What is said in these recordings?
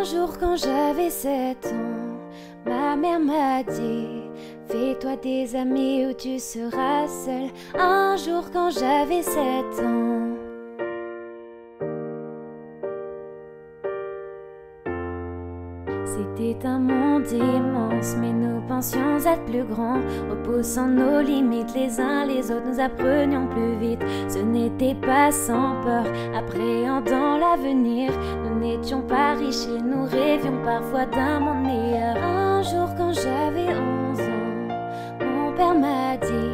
Un jour quand j'avais 7 ans, ma mère m'a dit: fais-toi des amis ou tu seras seul. Un jour quand j'avais 7 ans. C'était un monde immense, mais nous pensions être plus grands. Repoussant nos limites les uns les autres, nous apprenions plus vite. Ce n'était pas sans peur, appréhendant l'avenir. Nous n'étions pas riches et nous rêvions parfois d'un monde meilleur. Un jour quand j'avais 11 ans, mon père m'a dit: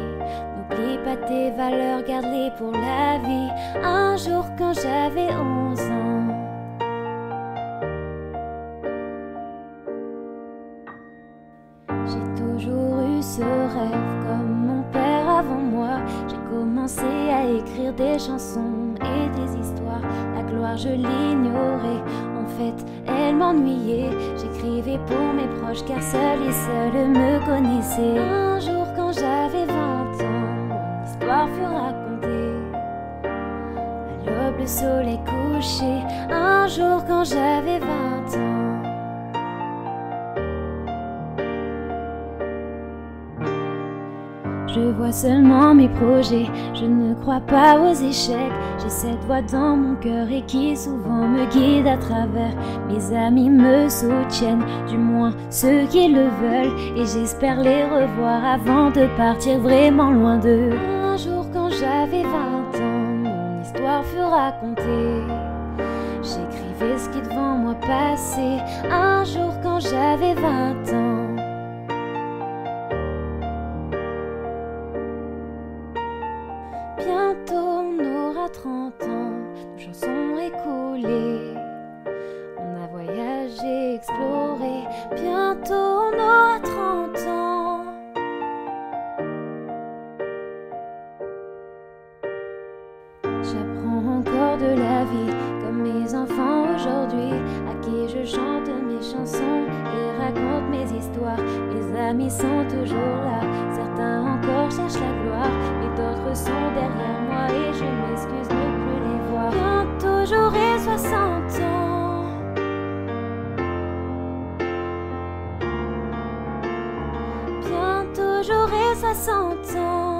n'oublie pas tes valeurs, garde-les pour la vie. Un jour quand j'avais 11 ans. J'ai toujours eu ce rêve comme mon père avant moi. J'ai commencé à écrire des chansons et des histoires. La gloire je l'ignorais, en fait elle m'ennuyait. J'écrivais pour mes proches car seuls et seuls me connaissaient. Un jour quand j'avais 20 ans, mon histoire fut racontée. À l'aube le soleil couché. Un jour quand j'avais 20 ans. Je vois seulement mes projets, je ne crois pas aux échecs. J'ai cette voix dans mon cœur et qui souvent me guide à travers. Mes amis me soutiennent, du moins ceux qui le veulent. Et j'espère les revoir avant de partir vraiment loin d'eux. Un jour quand j'avais 20 ans, mon histoire fut racontée. J'écrivais ce qui devant moi passait. Un jour quand j'avais 20 ans. Bientôt on aura 30 ans, nos chansons écoulées. On a voyagé, exploré. Bientôt on aura 30 ans. J'apprends encore de la vie, comme mes enfants aujourd'hui, à qui je chante mes chansons et raconte mes histoires. Mes amis sont toujours là, certains encore cherchent la gloire, mais d'autres sont derrière moi et je m'excuse de ne plus les voir. Bientôt j'aurai 60 ans. Bientôt j'aurai 60 ans.